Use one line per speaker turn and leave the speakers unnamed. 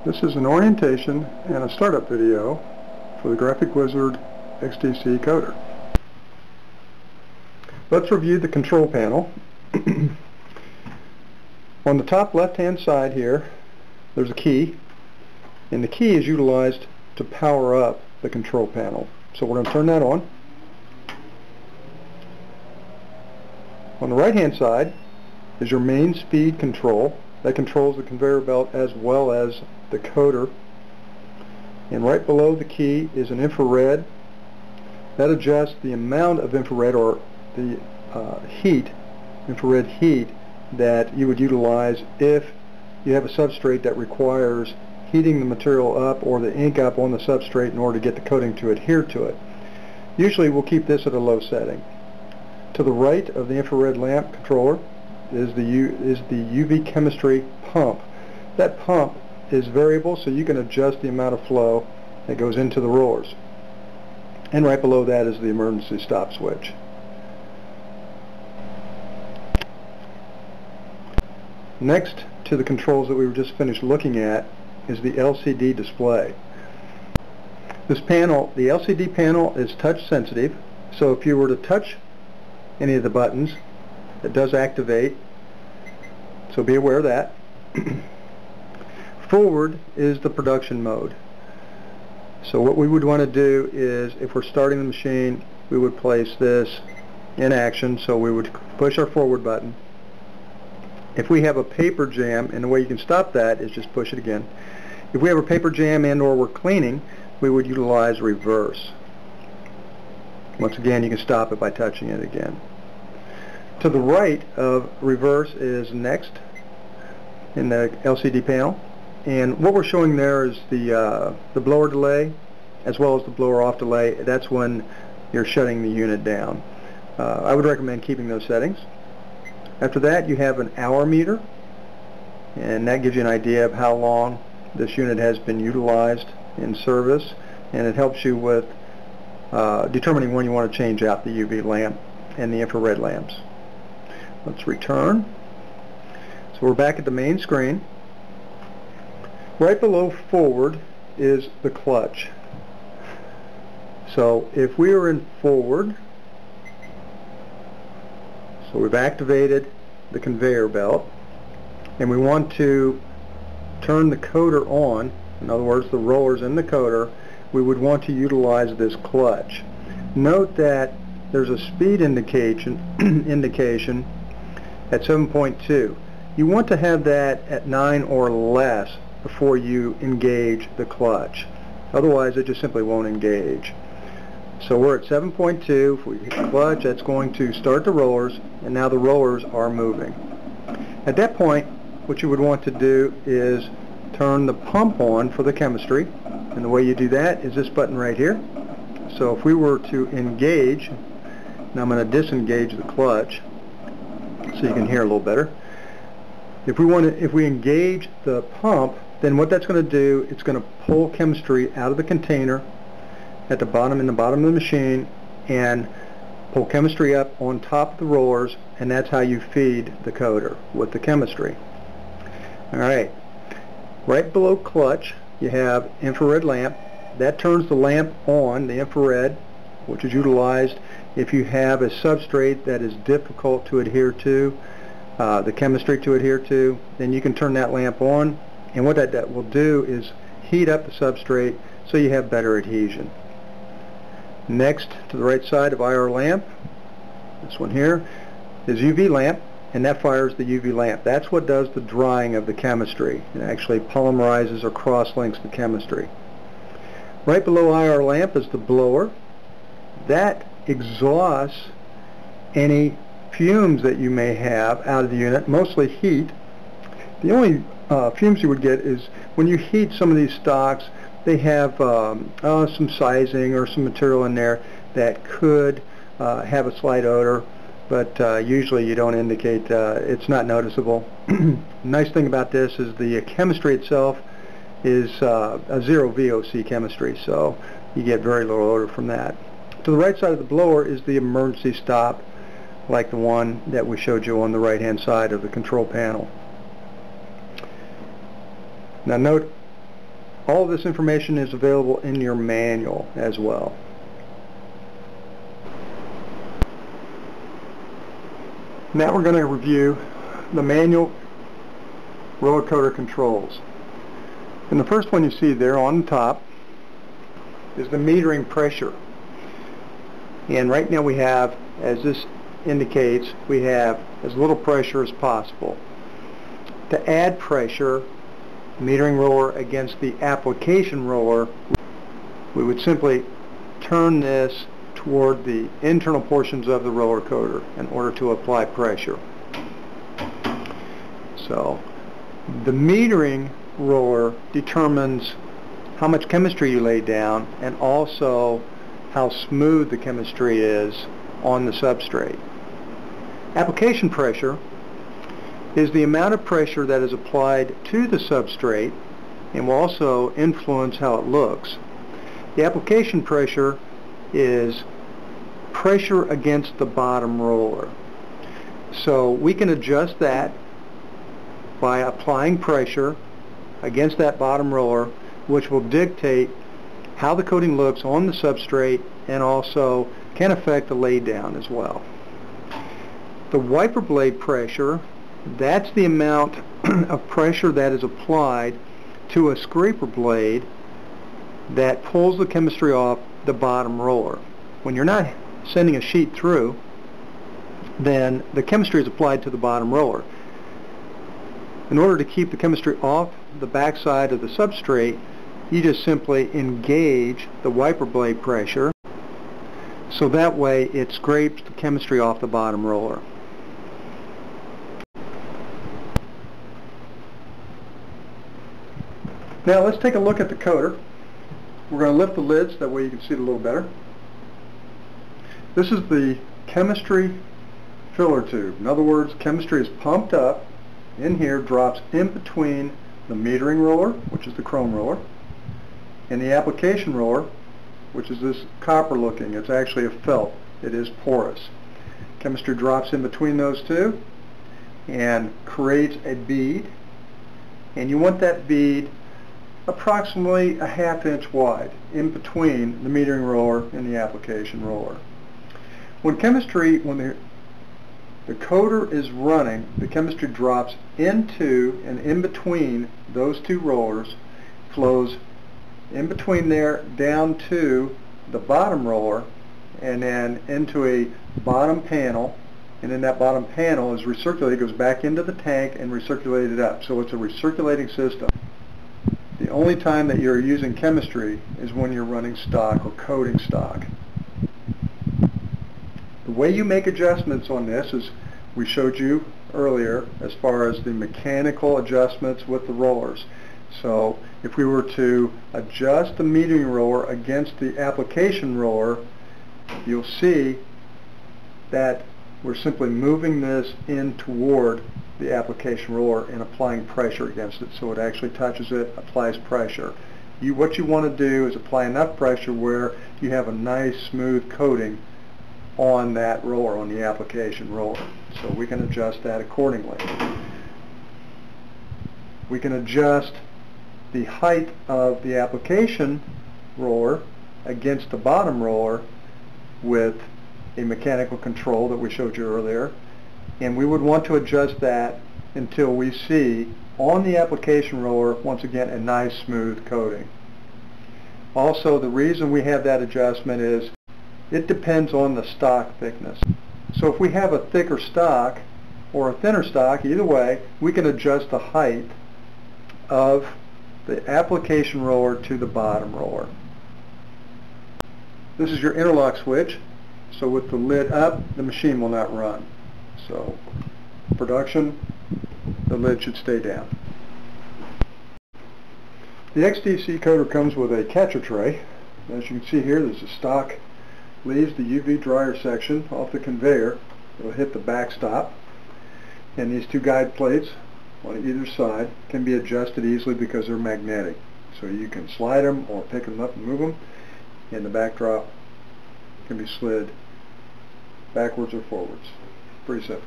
This is an orientation and a startup video for the Graphic Whizard XDC coder. Let's review the control panel. On the top left-hand side here, there's a key, and the key is utilized to power up the control panel. So we're going to turn that on. On the right-hand side is your main speed control. That controls the conveyor belt as well as the coder. And right below the key is an infrared. That adjusts the amount of infrared or the infrared heat that you would utilize if you have a substrate that requires heating the material up or the ink up on the substrate in order to get the coating to adhere to it. Usually we'll keep this at a low setting. To the right of the infrared lamp controller is the UV chemistry pump. That pump is variable, so you can adjust the amount of flow that goes into the rollers. And right below that is the emergency stop switch. Next to the controls that we were just finished looking at is the LCD display. This panel, the LCD panel, is touch sensitive, so if you were to touch any of the buttons, it does activate, so be aware of that. Forward is the production mode. So what we would want to do is, if we're starting the machine, we would place this in action, so we would push our forward button. If we have a paper jam, and the way you can stop that is just push it again. If we have a paper jam and or we're cleaning, we would utilize reverse. Once again, you can stop it by touching it again. To the right of reverse is next in the LCD panel, and what we're showing there is the blower delay as well as the blower off delay. That's when you're shutting the unit down. I would recommend keeping those settings. After that, you have an hour meter, and that gives you an idea of how long this unit has been utilized in service, and it helps you with determining when you want to change out the UV lamp and the infrared lamps. Let's return. So we're back at the main screen. Right below forward is the clutch. So if we are in forward, so we've activated the conveyor belt, and we want to turn the coder on, in other words the rollers in the coder, we would want to utilize this clutch. Note that there's a speed indication at 7.2. You want to have that at 9 or less before you engage the clutch. Otherwise it just simply won't engage. So we're at 7.2. If we hit the clutch, that's going to start the rollers, and now the rollers are moving. At that point, what you would want to do is turn the pump on for the chemistry, and the way you do that is this button right here. So if we were to engage, now I'm going to disengage the clutch so you can hear a little better. If we engage the pump, then what that's going to do, it's going to pull chemistry out of the container at the bottom, in the bottom of the machine, and pull chemistry up on top of the rollers, and that's how you feed the coder with the chemistry. Alright, right below clutch you have infrared lamp. That turns the lamp on, the infrared, which is utilized if you have a substrate that is difficult to adhere to, the chemistry to adhere to, then you can turn that lamp on, and what that will do is heat up the substrate so you have better adhesion. Next to the right side of IR lamp, this one here, is UV lamp, and that fires the UV lamp. That's what does the drying of the chemistry. It actually polymerizes or cross-links the chemistry. Right below IR lamp is the blower. That exhausts any fumes that you may have out of the unit, mostly heat. The only fumes you would get is when you heat some of these stocks, they have some sizing or some material in there that could have a slight odor, but usually you don't indicate, it's not noticeable. Nice thing about this is the chemistry itself is a zero VOC chemistry, so you get very little odor from that. To the right side of the blower is the emergency stop, like the one that we showed you on the right hand side of the control panel. Now note All of this information is available in your manual as well. Now we're going to review the manual roller coater controls. And the first one you see there on the top is the metering pressure. And right now we have, as this indicates, we have as little pressure as possible. To add pressure, metering roller against the application roller, we would simply turn this toward the internal portions of the roller coater in order to apply pressure. So the metering roller determines how much chemistry you lay down and also how smooth the chemistry is on the substrate. Application pressure is the amount of pressure that is applied to the substrate and will also influence how it looks. The application pressure is pressure against the bottom roller. So we can adjust that by applying pressure against that bottom roller, which will dictate how the coating looks on the substrate and also can affect the lay down as well. The wiper blade pressure, that's the amount of pressure that is applied to a scraper blade that pulls the chemistry off the bottom roller. When you're not sending a sheet through, then the chemistry is applied to the bottom roller. In order to keep the chemistry off the backside of the substrate, you just simply engage the wiper blade pressure so that way it scrapes the chemistry off the bottom roller. Now let's take a look at the coater. We're going to lift the lids, that way you can see it a little better. This is the chemistry filler tube. In other words, chemistry is pumped up in here, drops in between the metering roller, which is the chrome roller, and the application roller, which is this copper looking. It's actually a felt. It is porous. Chemistry drops in between those two and creates a bead, and you want that bead approximately a ½ inch wide in between the metering roller and the application roller. When the coater is running, the chemistry drops into and in between those two rollers, flows in between there down to the bottom roller, and then into a bottom panel, and then that bottom panel is recirculated, goes back into the tank and recirculated up. So it's a recirculating system. The only time that you're using chemistry is when you're running stock or coating stock. The way you make adjustments on this is we showed you earlier as far as the mechanical adjustments with the rollers. So if we were to adjust the metering roller against the application roller, you'll see that we're simply moving this in toward the application roller and applying pressure against it, so it actually touches it, applies pressure. What you want to do is apply enough pressure where you have a nice smooth coating on that roller, on the application roller. So we can adjust that accordingly. We can adjust the height of the application roller against the bottom roller with a mechanical control that we showed you earlier, and we would want to adjust that until we see on the application roller, once again, a nice smooth coating. Also, the reason we have that adjustment is it depends on the stock thickness. So if we have a thicker stock or a thinner stock, either way, we can adjust the height of the application roller to the bottom roller. This is your interlock switch, so with the lid up, the machine will not run. So production, the lid should stay down. The XDC coater comes with a catcher tray. As you can see here, there's a stock, leaves the UV dryer section off the conveyor. It'll hit the backstop, and these two guide plates on either side can be adjusted easily because they're magnetic. So you can slide them or pick them up and move them, and the backdrop can be slid backwards or forwards. Pretty simple.